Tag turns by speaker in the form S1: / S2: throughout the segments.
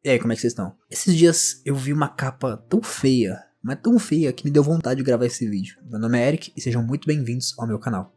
S1: E aí, como é que vocês estão? Esses dias eu vi uma capa tão feia, mas tão feia que me deu vontade de gravar esse vídeo. Meu nome é Eric e sejam muito bem-vindos ao meu canal.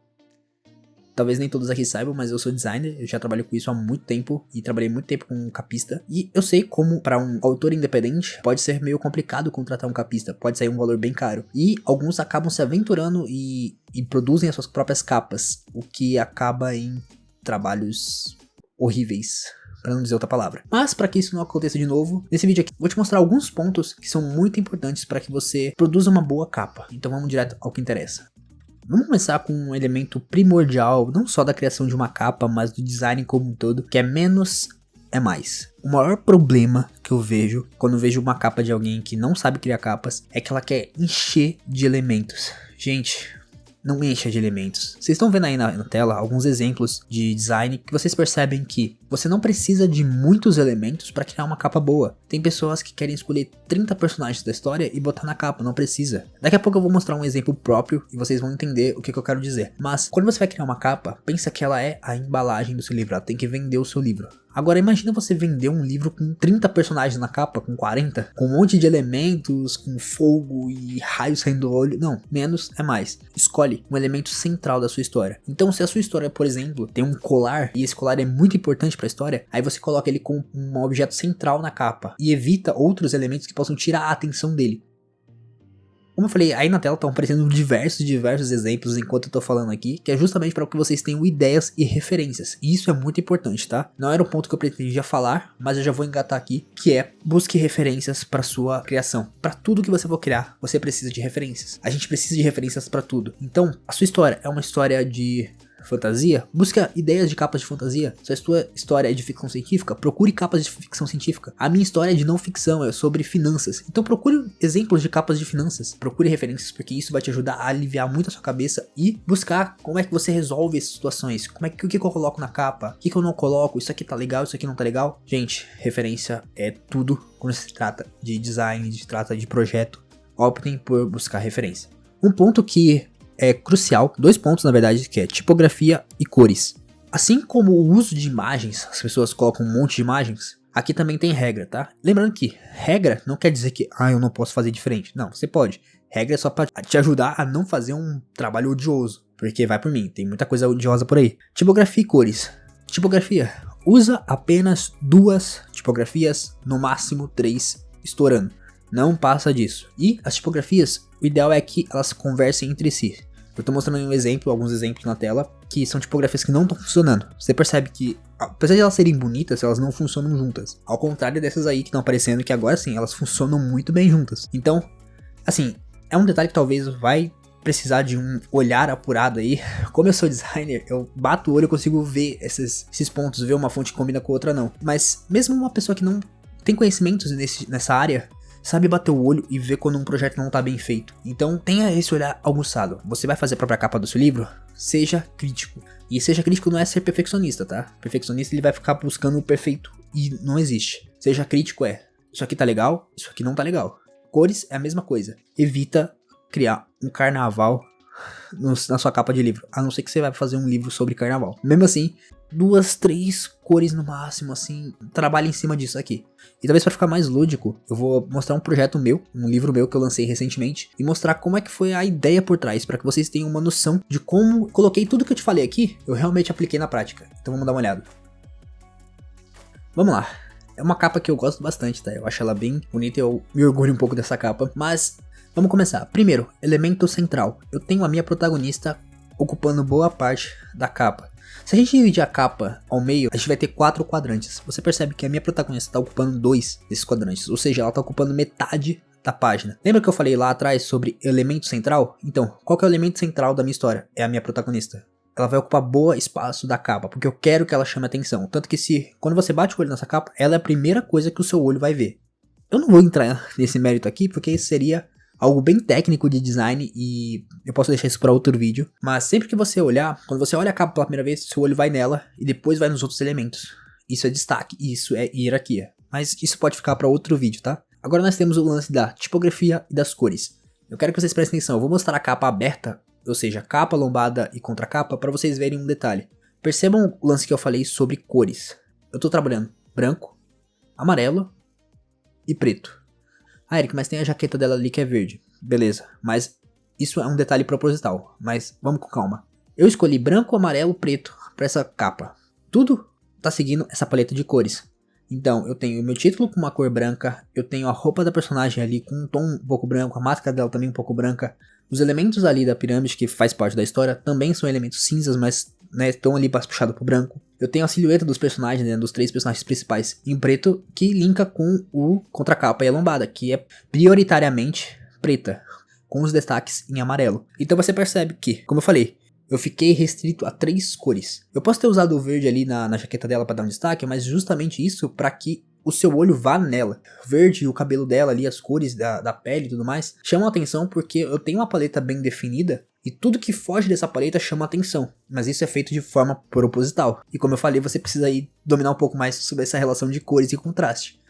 S1: Talvez nem todos aqui saibam, mas eu sou designer, eu já trabalho com isso há muito tempo e trabalhei muito tempo com um capista. E eu sei como para um autor independente pode ser meio complicado contratar um capista, pode sair um valor bem caro. E alguns acabam se aventurando e produzem as suas próprias capas, o que acaba em trabalhos horríveis, para não dizer outra palavra. Mas para que isso não aconteça de novo, nesse vídeo aqui eu vou te mostrar alguns pontos que são muito importantes para que você produza uma boa capa. Então vamos direto ao que interessa. Vamos começar com um elemento primordial, não só da criação de uma capa, mas do design como um todo, que é menos é mais. O maior problema que eu vejo quando eu vejo uma capa de alguém que não sabe criar capas é que ela quer encher de elementos. Gente, não encha de elementos. Vocês estão vendo aí na tela alguns exemplos de design que vocês percebem que você não precisa de muitos elementos para criar uma capa boa. Tem pessoas que querem escolher 30 personagens da história e botar na capa, não precisa. Daqui a pouco eu vou mostrar um exemplo próprio e vocês vão entender o que eu quero dizer. Mas quando você vai criar uma capa, pensa que ela é a embalagem do seu livro, ela tem que vender o seu livro. Agora imagina você vender um livro com 30 personagens na capa, com 40, com um monte de elementos, com fogo e raios saindo do olho. Não, menos é mais. Escolhe um elemento central da sua história. Então se a sua história, por exemplo, tem um colar, e esse colar é muito importante para a história, aí você coloca ele como um objeto central na capa, e evita outros elementos que possam tirar a atenção dele. Como eu falei, aí na tela estão aparecendo diversos exemplos enquanto eu tô falando aqui, que é justamente para que vocês tenham ideias e referências. E isso é muito importante, tá? Não era um ponto que eu pretendia falar, mas eu já vou engatar aqui, que é busque referências para sua criação. Para tudo que você for criar, você precisa de referências. A gente precisa de referências para tudo. Então, a sua história é uma história de fantasia, busca ideias de capas de fantasia. Se a sua história é de ficção científica, procure capas de ficção científica. A minha história é de não ficção, é sobre finanças. Então procure exemplos de capas de finanças, procure referências, porque isso vai te ajudar a aliviar muito a sua cabeça e buscar como é que você resolve essas situações. O que eu coloco na capa, o que eu não coloco, isso aqui tá legal, isso aqui não tá legal. Gente, referência é tudo quando se trata de design, se trata de projeto. Optem por buscar referência. Um ponto que é crucial, dois pontos na verdade, que é tipografia e cores. Assim como o uso de imagens, as pessoas colocam um monte de imagens, aqui também tem regra, tá? Lembrando que regra não quer dizer que eu não posso fazer diferente. Não, você pode. Regra é só pra te ajudar a não fazer um trabalho odioso, porque vai por mim, tem muita coisa odiosa por aí. Tipografia e cores. Tipografia, usa apenas 2 tipografias, no máximo 3, estourando. Não passa disso. E as tipografias, o ideal é que elas conversem entre si. Eu tô mostrando alguns exemplos na tela, que são tipografias que não estão funcionando. Você percebe que, apesar de elas serem bonitas, elas não funcionam juntas. Ao contrário dessas aí que estão aparecendo, que agora sim, elas funcionam muito bem juntas. Então, assim, é um detalhe que talvez vai precisar de um olhar apurado aí. Como eu sou designer, eu bato o olho e consigo ver esses pontos, ver uma fonte que combina com outra não. Mas mesmo uma pessoa que não tem conhecimentos nessa área, sabe bater o olho e ver quando um projeto não tá bem feito. Então tenha esse olhar aguçado. Você vai fazer a própria capa do seu livro? Seja crítico. E seja crítico não é ser perfeccionista, tá? Perfeccionista ele vai ficar buscando o perfeito e não existe. Seja crítico isso aqui tá legal, isso aqui não tá legal. Cores é a mesma coisa. Evita criar um carnaval na sua capa de livro, a não ser que você vai fazer um livro sobre carnaval. Mesmo assim, 2, 3 cores no máximo, assim, trabalhe em cima disso aqui. E talvez para ficar mais lúdico, eu vou mostrar um projeto meu, um livro meu que eu lancei recentemente, e mostrar como é que foi a ideia por trás, para que vocês tenham uma noção de como coloquei tudo que eu te falei aqui, eu realmente apliquei na prática. Então vamos dar uma olhada. Vamos lá. É uma capa que eu gosto bastante, tá? Eu acho ela bem bonita, eu me orgulho um pouco dessa capa, mas vamos começar. Primeiro, elemento central. Eu tenho a minha protagonista ocupando boa parte da capa. Se a gente dividir a capa ao meio, a gente vai ter 4 quadrantes. Você percebe que a minha protagonista está ocupando 2 desses quadrantes, ou seja, ela está ocupando metade da página. Lembra que eu falei lá atrás sobre elemento central? Então, qual que é o elemento central da minha história? É a minha protagonista. Ela vai ocupar boa espaço da capa, porque eu quero que ela chame atenção. Tanto que quando você bate o olho nessa capa, ela é a primeira coisa que o seu olho vai ver. Eu não vou entrar nesse mérito aqui, porque isso seria algo bem técnico de design e eu posso deixar isso para outro vídeo. Mas sempre que você olhar, quando você olha a capa pela primeira vez, seu olho vai nela e depois vai nos outros elementos. Isso é destaque, isso é hierarquia. Mas isso pode ficar para outro vídeo, tá? Agora nós temos o lance da tipografia e das cores. Eu quero que vocês prestem atenção, eu vou mostrar a capa aberta, ou seja, capa, lombada e contracapa, para vocês verem um detalhe. Percebam o lance que eu falei sobre cores. Eu estou trabalhando branco, amarelo e preto. Ah, Eric, mas tem a jaqueta dela ali que é verde. Beleza, mas isso é um detalhe proposital, mas vamos com calma. Eu escolhi branco, amarelo, preto pra essa capa. Tudo tá seguindo essa paleta de cores. Então, eu tenho o meu título com uma cor branca, eu tenho a roupa da personagem ali com um tom um pouco branco, a máscara dela também um pouco branca. Os elementos ali da pirâmide, que faz parte da história, também são elementos cinzas, mas estão ali puxado pro branco. Eu tenho a silhueta dos personagens, dos 3 personagens principais, em preto, que linka com o contracapa e a lombada, que é prioritariamente preta, com os destaques em amarelo. Então você percebe que, como eu falei, eu fiquei restrito a 3 cores. Eu posso ter usado o verde ali na jaqueta dela para dar um destaque, mas justamente isso para que o seu olho vá nela. O verde e o cabelo dela ali, as cores da pele e tudo mais, chamam a atenção porque eu tenho uma paleta bem definida e tudo que foge dessa paleta chama atenção. Mas isso é feito de forma proposital. E como eu falei, você precisa aí dominar um pouco mais sobre essa relação de cores e contraste.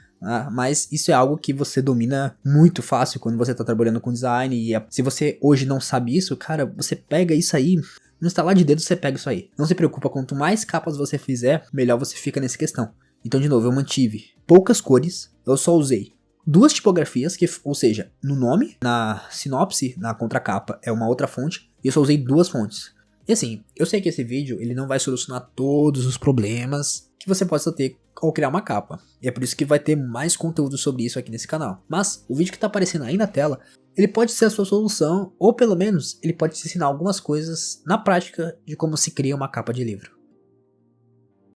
S1: Mas isso é algo que você domina muito fácil quando você está trabalhando com design. E se você hoje não sabe isso, cara, você pega isso aí, no estalar de dedo você pega isso aí. Não se preocupa, quanto mais capas você fizer, melhor você fica nessa questão. Então, de novo, eu mantive poucas cores, eu só usei 2 tipografias, ou seja, no nome, na sinopse, na contracapa é uma outra fonte, e eu só usei 2 fontes. E assim, eu sei que esse vídeo ele não vai solucionar todos os problemas que você possa ter ao criar uma capa. E é por isso que vai ter mais conteúdo sobre isso aqui nesse canal. Mas o vídeo que está aparecendo aí na tela, ele pode ser a sua solução, ou pelo menos ele pode te ensinar algumas coisas na prática de como se cria uma capa de livro.